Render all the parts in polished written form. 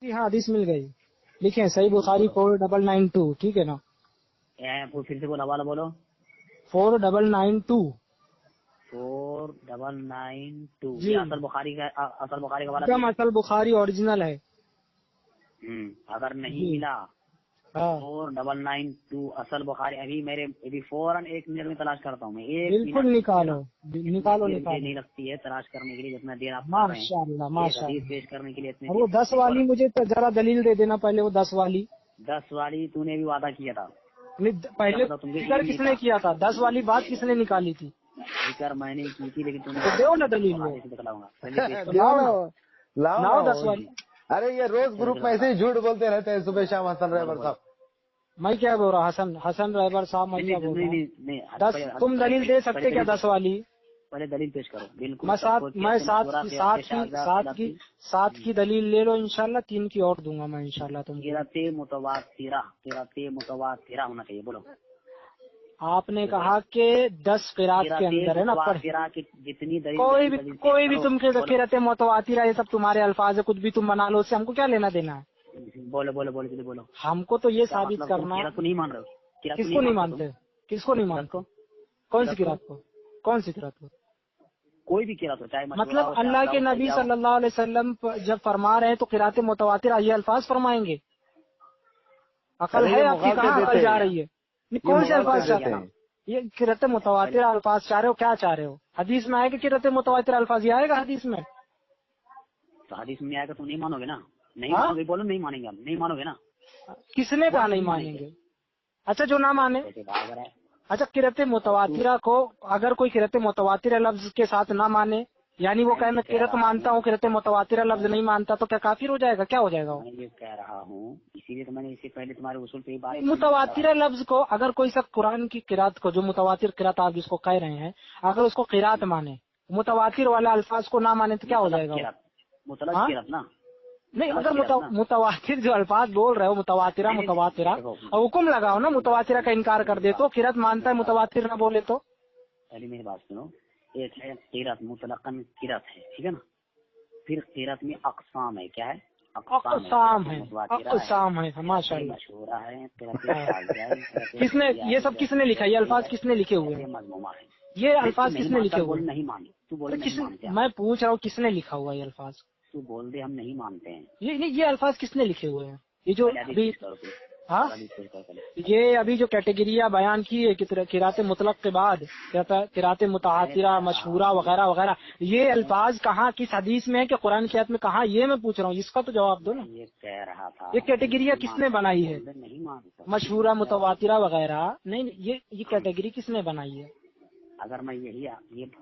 جی ہاں حدیث مل گئی، لکھیں صحیح بخاری 4992، ٹھیک ہے نا؟ پھر سے بولو، حوالہ بولو۔ 4992 4992 جی، یہ اصل بخاری کا حوالہ ایک دم اصل بخاری اوریجنل ہے اگر نہیں جی ملا ہاں 4992 اصل بخاری، ابھی فوراً 1 منٹ میں تلاش کرتا ہوں میں، 1 بالکل منٹ نکالو نکالو مجھے نکالو، نہیں لگتی ہے تلاش کرنے کے لیے جتنا دیر آپ کر رہے ہیں، ماشاء اللہ ایک ماشاء حدیث اللہ۔ پیش کرنے کے لیے اتنے اور وہ 10 والی مجھے تو ذرا دلیل دے دینا پہلے، وہ 10 والی 10 والی تو نے بھی وعدہ کیا تھا، پہلے کیا پتا تم کے ذکر علم کس نہیں نے تھا، کیا تھا؟ 10 والی بات کس نے نکالی تھی؟ ذکر میں نے کی تھی لیکن تم نے تو دیو نا دلیل، وہ حدیث دکھلاؤں گا پہلے پیش کرو۔ لاؤ نا، لاؤ لاؤ نا 10 والی۔ ارے یہ روز گروپ میں ایسے ہی جھوٹ بولتے رہتے ہیں صبح شام حسن رہبر صاحب۔ میں کیا بول رہا حسن رہبر صاحب، میں کیا بول رہا ہوں؟ 10 تم دلیل دے سکتے کیا 10 والی؟ پہلے دلیل پیش کرو، بالکل میں سب کو کیا میں تم سات سورہ کی کے سات کی شہزاد سات کی خلافی سات کی دلیل لے لو انشاءاللہ، 3 کی اور دوں گا میں انشاءاللہ تم کو۔ قرأت متواترہ ہونا چاہیے، بولو۔ آپ نے کہا کہ 10 قرات کے اندر ہے نا، متواترہ کی جتنی دلیل کوئی بھی تم کے قرات متواترہ یہ سب تمہارے الفاظ ہے، کچھ بھی تم بنا لو، اس سے ہم کو کیا لینا دینا ہے؟ بولو بولو بولو جلدی بولو۔ ہم کو تو یہ کیا ثابت مطلب کرنا قرأت کو نہیں مان رہے ہو؟ قرأت کس کو نہیں مانتے مانتے؟ کس کو نہیں مانتے؟ کون سی قرات کو؟ کون سی قرات کو؟ کوئی بھی قرأت ہو، چاہے مطلب اللہ کے نبی صلی اللہ علیہ وسلم جب فرما رہے ہیں تو قرات متواترہ یہ الفاظ فرمائیں گے؟ عقل ہے آپ کی؟ کہاں عقل جا رہی ہے؟ کون سے الفاظ چاہ رہے ہیں؟ یہ قرات متواترہ الفاظ چاہ رہے ہو؟ کیا چاہ رہے ہو؟ حدیث میں آئے گا قرات متواترہ الفاظ؟ یہ آئے گا حدیث میں؟ تو حدیث میں آئے گا تو نہیں مانو گے نا؟ نہیں مانو گے، بولو نہیں مانیں گے ہم، نہیں مانو گے نا؟ کس نے کہا نہیں مانیں گے؟ اچھا جو نہ مانے، اچھا قرات متواترہ کو اگر کوئی قرات متواترہ لفظ کے ساتھ نہ مانے، یعنی وہ کہے میں قرات مانتا ہوں قرات متواترہ لفظ نہیں مانتا، تو کیا کافر ہو جائے گا؟ کیا ہو جائے گا وہ؟ میں یہ کہہ رہا ہوں، اسی لیے تو میں نے اس سے پہلے تمہارے اصول پہ بات متواترہ لفظ کو اگر کوئی سب قرآن کی قرات کو، جو متواتر قرات آپ جس کو کہہ رہے ہیں، اگر اس کو قرات مانے، متواتر والا الفاظ کو نہ مانے تو کیا ہو جائے گا؟ مطلق قرات نا، نہیں اگر متواتر جو الفاظ بول رہے ہو متواترہ اور حکم لگاؤ نا، متواترہ کا انکار کر دے تو قرات مانتا ہے، متواتر نہ بولے تو؟ پہلے میری بات سنو، ایک ہے قرات مطلقاً قرات ہے، ٹھیک ہے نا؟ پھر قرات میں اقسام ہے، کیا ہے؟ اقسام ہے، اقسام ہے، ماشاء اللہ مشہورہ ہے۔ کس نے یہ سب کس نے لکھا؟ یہ الفاظ کس نے لکھے ہوئے ہیں؟ یہ الفاظ کس نے لکھے ہوئے ہیں؟ نہیں مانی تو بول نہیں مانتے، میں پوچھ رہا ہوں کس نے لکھا ہوا یہ الفاظ؟ تو بول دے ہم نہیں مانتے ہیں۔ یہ الفاظ کس نے لکھے ہوئے ہیں؟ یہ جو ابھی ہاں یہ ابھی جو کیٹیگریاں بیان کی ہے قرات مطلق کے بعد قرات متواترہ مشہورہ وغیرہ وغیرہ، یہ الفاظ کہاں کس حدیث میں ہے کہ قرآن کی آیت میں کہاں؟ یہ میں پوچھ رہا ہوں، اس کا تو جواب دو نا۔ یہ کہہ رہا تھا یہ کیٹیگریاں کس نے بنائی ہے؟ نہیں مانتا مشہورہ متواترہ وغیرہ نہیں، یہ کیٹیگری کس نے بنائی ہے؟ اگر میں یہ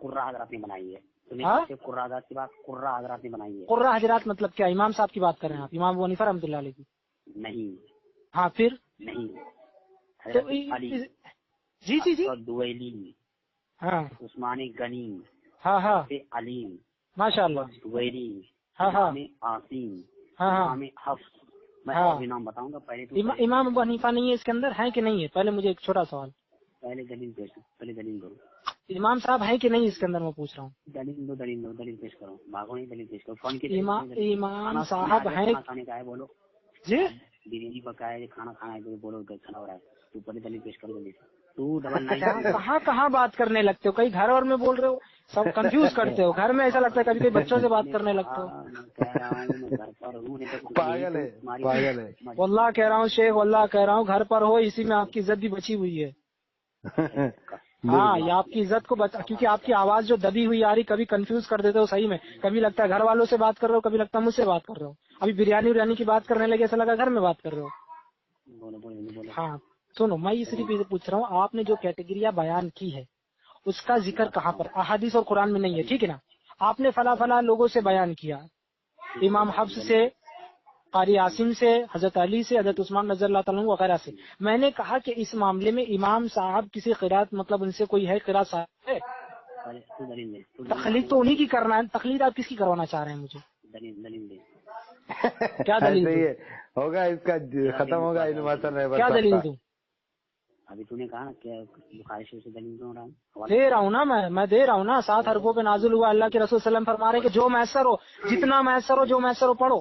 قرہ حضرات نے بنائی ہے، قرہ حضرات کی بات قرہ حضرات نے بنائی ہے۔ قرہ حضرات مطلب کیا؟ امام صاحب کی بات کر رہے ہیں آپ؟ امام ابو حنیفہ رحمۃ اللہ علیہ کی؟ نہیں ہاں پھر نہیں، تو جی جی جی دویلی، ہاں عثمانی غنی، ہاں ہاں علیم، ماشاء اللہ، دویلی، ہاں ہاں عاصم، ہاں ہاں امام حفص، میں اور بھی نام بتاؤں گا، پہلے تو امام ابو حنیفہ نہیں ہے اس کے اندر؟ ہے کہ نہیں ہے؟ پہلے مجھے ایک چھوٹا سوال، پہلے دلیل پیش کرو، پہلے دلیل کرو، امام صاحب ہے کہ نہیں اس کے اندر؟ میں پوچھ رہا ہوں، دلیل پیش کرو، بھاگو نہیں، دلیل پیش کرو۔ فون کی امام صاحب ہیں؟ کھانا کھانے کا ہے بولو، جی بریانی پکایا ہے، کھانا کھانا ہے بولو، کھانا ہو رہا ہے، تو پہلے دلیل پیش کرو جلدی سے۔ کہاں بات کرنے لگتے ہو؟ کہیں گھر اور میں بول رہے ہو، سب کنفیوز کرتے ہو، گھر میں ایسا لگتا ہے کبھی کبھی بچوں سے بات کرنے لگتے ہو۔ پاگل ہے پاگل ہے، واللہ کہہ رہا ہوں شیخ، واللہ کہہ رہا ہوں گھر پر ہو، اسی میں آپ کی عزت بھی بچی ہوئی ہے۔ ہاں یہ آپ کی عزت کو کیونکہ آپ کی آواز جو دبی ہوئی آ رہی، کبھی کنفیوز کر دیتے ہو صحیح میں، کبھی لگتا ہے گھر والوں سے بات کر رہے ہو، کبھی لگتا ہے مجھ سے بات کر رہے ہو، ابھی بریانی کی بات کرنے لگے ایسا لگا گھر میں بات کر رہے ہو۔ ہاں سنو، میں یہ صرف یہ پوچھ رہا ہوں، آپ نے جو کیٹیگریاں بیان کی ہے اس کا ذکر کہاں پر؟ احادیث اور قرآن میں نہیں ہے، ٹھیک ہے نا؟ آپ نے فلاں لوگوں سے بیان کیا، امام حفص سے، قاری عاصم سے، حضرت علی سے، حضرت عثمان رضی اللہ تعالیٰ وغیرہ سے۔ میں نے کہا کہ اس معاملے میں امام صاحب کسی قرات مطلب ان سے کوئی ہے قرات صاحب ہے؟ تقلید تو انہی کی کرنا ہے، تقلید آپ کس کی کروانا چاہ رہے ہیں مجھے؟ کیا دلیل دوں؟ ہوگا اس کا ختم ہوگا کیا دلیل دوں؟ ابھی تو نے کہا کہ بخاری شریف سے دلیل دوں رہا دے رہا ہوں نا، میں دے رہا ہوں نا، 7 حرفوں پہ نازل ہوا، اللہ کے رسول صلی اللہ علیہ وسلم فرما رہے ہیں کہ جو میسر ہو، جتنا میسر ہو، جو میسر ہو پڑھو۔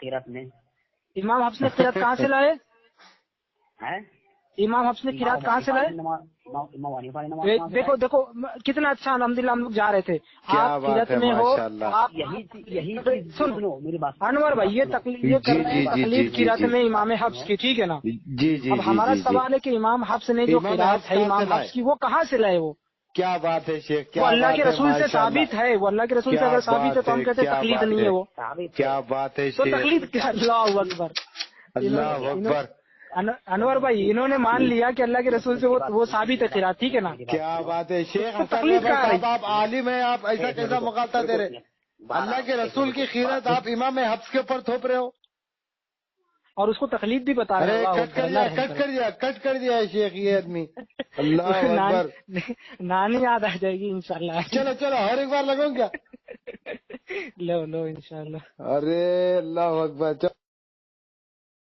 قیرت میں امام حفص نے قرات کہاں سے لائے؟ ہے امام حفص نے قرات کہاں سے لائے؟ امام حنیفہ نے نماز دیکھو دیکھو کتنا اچھا الحمدللہ ہم لوگ جا رہے تھے. کیا آپ بات قرات ہے، میں ہو ماشاءاللہ. آپ یہی سنو میری بات انور بھائی یہ جی، کر رہے ہیں جی، جی، تقلید جی، قرات جی. میں امام حفص کی، ٹھیک ہے نا؟ جی جی اب جی ہمارا جی جی. سوال ہے کہ امام حفص نے جو امام قرات حفص ہے کہاں امام سے لائے؟ حفص کی وہ کہاں سے لائے؟ وہ کیا بات ہے شیخ، وہ کیا اللہ بات کے ہے، رسول سے ماشاءاللہ. ثابت ہے، وہ اللہ کے رسول سے کیا اگر ثابت ہے تو ہم بات کہتے کیا تقلید بات نہیں ہے. وہ کیا بات ہے تو شیخ. تقلید کیا؟ اللہ اکبر. اللہ اکبر. انور بھائی انہوں نے مان لیا کہ اللہ کے رسول سے وہ ثابت ہے قرات، ٹھیک ہے نا؟ کیا بات ہے شیخ تو حسن تقلید رحبر کہاں صاحب، رہی؟ آپ عالم ہیں، آپ ایسا کیسا مغالطہ دے رہے؟ اللہ کے رسول کی خیرت آپ امام حفص کے اوپر تھوپ رہے ہو. اور اس کو تقلید بھی بتا رہے ارے ہیں. اللہ کٹ اکبر، کر اللہ دیا، رحم کٹ کرے. کر دیا، کٹ کر دیا ہے شیخ یہ آدمی. اللہ اکبر. نانی یاد آ جائے گی انشاءاللہ. چلو چلو اور ایک بار لگاؤں کیا؟ لو انشاءاللہ. ارے اللہ اکبر.